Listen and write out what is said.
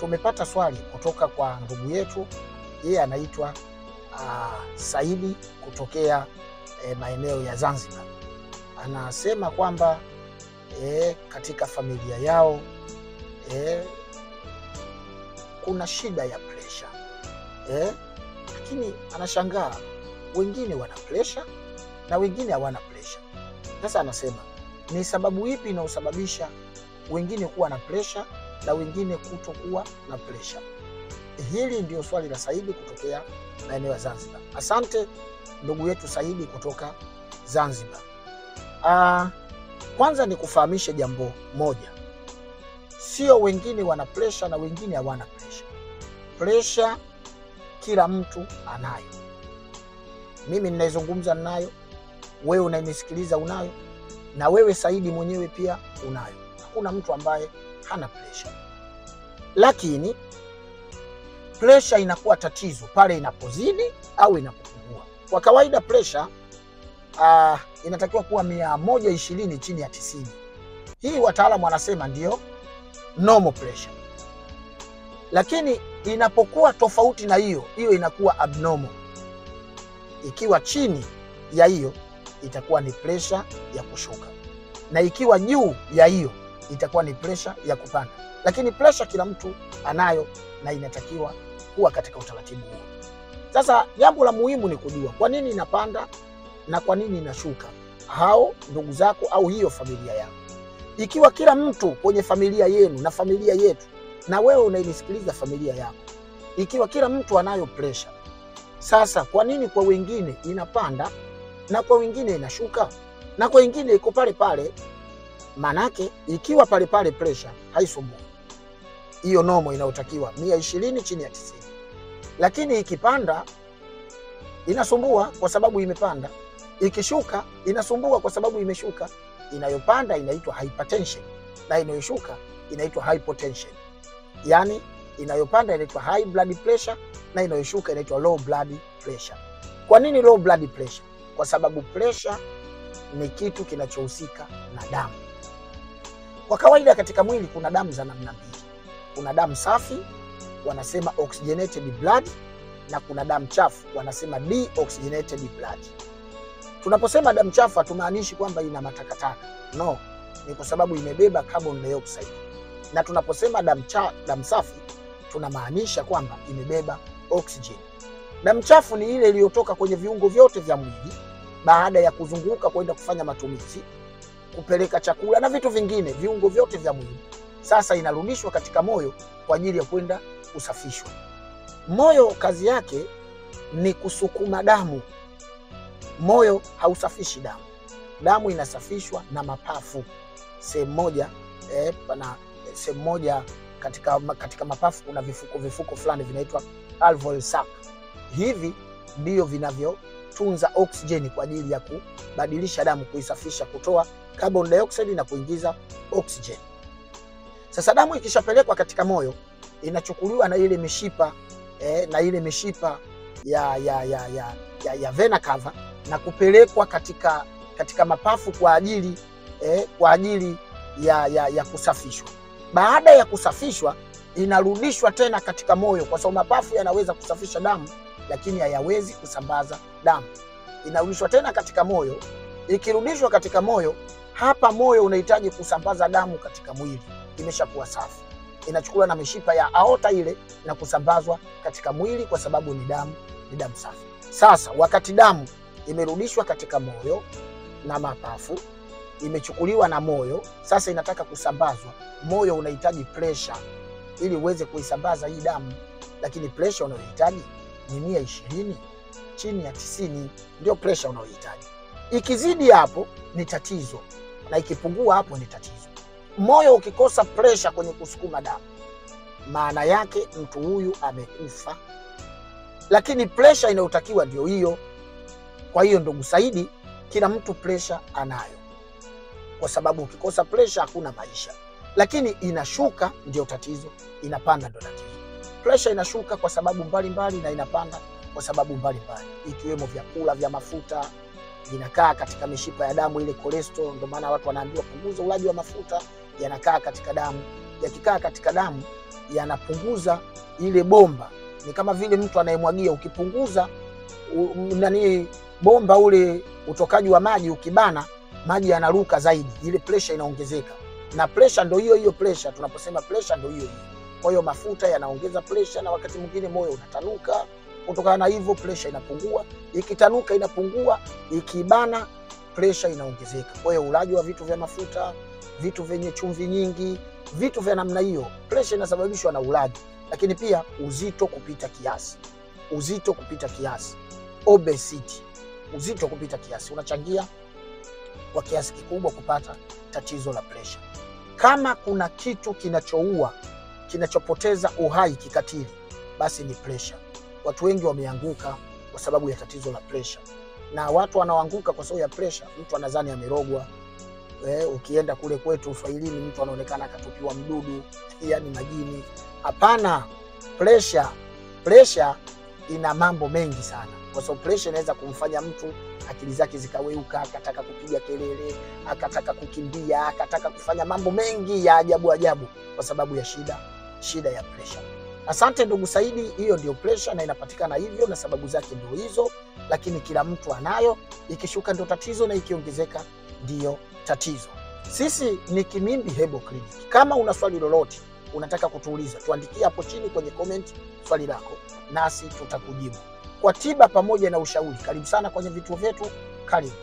tumepata swali kutoka kwa ndugu yetu, yeye anaitwa Saidi kutokea maeneo ya Zanzibar. Anasema kwamba katika familia yao kuna shida ya presha, lakini anashangaa wengine wana presha na wengine hawana presha. Sasa anasema ni sababu ipi inayosababisha wengine kuwa na presha na wengine kutokuwa na presha? Hili ndio swali la Saidi kutokea maeneo ya Zanzibar. Asante ndugu yetu Saidi kutoka Zanzibar. Kwanza ni kufahamisha jambo moja, sio wengine wana presha na wengine hawana presha. Presha kila mtu anayo. Mimi ninayezungumza ninayo, wewe unayenisikiliza unayo, na wewe Saidi mwenyewe pia unayo. Hakuna mtu ambaye hana presha. Lakini presha inakuwa tatizo pale inapozidi au inapopungua. Kwa kawaida presha inatakiwa kuwa 120 chini ya 90. Hii wataalamu wanasema ndio normal pressure. Lakini inapokuwa tofauti na hiyo inakuwa abnormal. Ikiwa chini ya hiyo itakuwa ni pressure ya kushuka, na ikiwa juu ya hiyo itakuwa ni pressure ya kupanda. Lakini pressure kila mtu anayo na inatakiwa kuwa katika utaratibu huo. Sasa jambo la muhimu ni kujua kwa nini inapanda na kwa nini inashuka, hao ndugu zako au hiyo familia yako. Ikiwa kila mtu kwenye familia yenu na familia yetu, na wewe unayenisikiliza familia yako, ikiwa kila mtu anayo pressure, sasa kwa nini kwa wengine inapanda na kwa wengine inashuka na kwa wengine iko pale pale? Manake ikiwa pale pale pressure haisumbui, hiyo normal inayotakiwa 120 chini ya 90. Lakini ikipanda inasumbua kwa sababu imepanda, ikishuka inasumbua kwa sababu imeshuka. Inayopanda inaitwa hypertension na inayoshuka inaitwa hypotension. Yani inayopanda inaitwa high blood pressure na inayoshuka inaitwa low blood pressure. Kwa nini low blood pressure? Kwa sababu pressure ni kitu kinachohusika na damu. Kwa kawaida katika mwili kuna damu za namna mbili. Kuna damu safi, wanasema oxygenated blood, na kuna damu chafu, wanasema deoxygenated blood. Tunaposema damu chafu hatumaanishi kwamba ina matakataka. No, ni kwa sababu imebeba carbon dioxide. Na tunaposema damu safi tunamaanisha kwamba imebeba oxygen. Damu chafu ni ile iliyotoka kwenye viungo vyote vya mwili baada ya kuzunguka kwenda kufanya matumizi, kupeleka chakula na vitu vingine, viungo vyote vya mwili. Sasa inarudishwa katika moyo kwa ajili ya kwenda kusafishwa. Moyo kazi yake ni kusukuma damu. Moyo hausafishi damu. Damu inasafishwa na mapafu. Sehemu moja katika mapafu kuna vifuko fulani vinaitwa alveolar sac. Hivi ndio vinavyotunza oksijeni kwa ajili ya kubadilisha damu, kuisafisha, kutoa carbon dioxide na kuingiza oksijeni. Sasa damu ikishapelekwa katika moyo inachukuliwa na ile mishipa ya vena cava na kupelekwa katika mapafu kwa ajili ya kusafishwa. Baada ya kusafishwa inarudishwa tena katika moyo, kwa sababu mapafu yanaweza kusafisha damu lakini hayawezi kusambaza damu. Inarudishwa tena katika moyo. Ikirudishwa katika moyo, hapa moyo unahitaji kusambaza damu katika mwili, imeshakuwa safi. Inachukuliwa na mishipa ya aorta ile na kusambazwa katika mwili kwa sababu ni damu safi. Sasa wakati damu imerudishwa katika moyo na mapafu, imechukuliwa na moyo, sasa inataka kusambazwa. Moyo unahitaji pressure ili uweze kuisambaza hii damu, lakini pressure unayohitaji ni 120 chini ya 90, ndio pressure unayohitaji. Ikizidi hapo ni tatizo, na ikipungua hapo ni tatizo. Moyo ukikosa pressure kwenye kusukuma damu, maana yake mtu huyu amekufa. Lakini pressure inayotakiwa ndio hiyo. Kwa hiyo ndugu Saidi, kila mtu pressure anayo, kwa sababu ukikosa pressure hakuna maisha. Lakini inashuka ndio tatizo, inapanda ndio tatizo. Pressure inashuka kwa sababu mbalimbali na inapanda kwa sababu mbalimbali, ikiwemo vyakula vya mafuta vinakaa katika mishipa ya damu, ile cholesterol. Ndio maana watu wanaambiwa punguza ulaji wa mafuta, yanakaa katika damu. yakikaa katika damu yanapunguza ile bomba. Ni kama vile mtu anayemwagia, ukipunguza bomba ule utokaji wa maji, ukibana maji yanaruka zaidi, ile pressure inaongezeka. Na pressure ndio hiyo pressure, tunaposema pressure ndio hiyo. Kwa hiyo mafuta yanaongeza pressure, na wakati mwingine moyo unatanuka. Kutokana na hivyo pressure inapungua, ikitanuka inapungua, ikibana pressure inaongezeka. Kwa hiyo ulaji wa vitu vya mafuta, vitu vyenye chumvi nyingi, vitu vya namna hiyo, pressure inasababishwa na ulaji. Lakini pia uzito kupita kiasi. Uzito kupita kiasi, obesity, uzito kupita kiasi unachangia kwa kiasi kikubwa kupata tatizo la pressure. Kama kuna kitu kinachoua, kinachopoteza uhai kikatili, basi ni pressure. Watu wengi wameanguka kwa sababu ya tatizo la pressure. Na watu wanaoanguka kwa sababu ya pressure, mtu anadhani amerogwa. Ukienda kule kwetu Uswahilini, mtu anaonekana akatupiwa mdudu, yani majini. Hapana, pressure ina mambo mengi sana. Kwa sababu pressure inaweza kumfanya mtu akili zake zikaweuka, akataka kupiga kelele, akataka kukimbia, akataka kufanya mambo mengi ya ajabu kwa sababu ya shida ya pressure. Asante ndugu Saidi, hiyo ndio pressure na inapatikana hivyo na sababu zake ndio hizo, lakini kila mtu anayo. Ikishuka ndio tatizo na ikiongezeka ndio tatizo. Sisi ni Kimimbi Herbal Clinic. Kama una swali lolote unataka kutuuliza, tuandikie hapo chini kwenye comment swali lako, nasi tutakujibu kwa tiba pamoja na ushauri. Karibu sana kwenye vituo vyetu, karibu.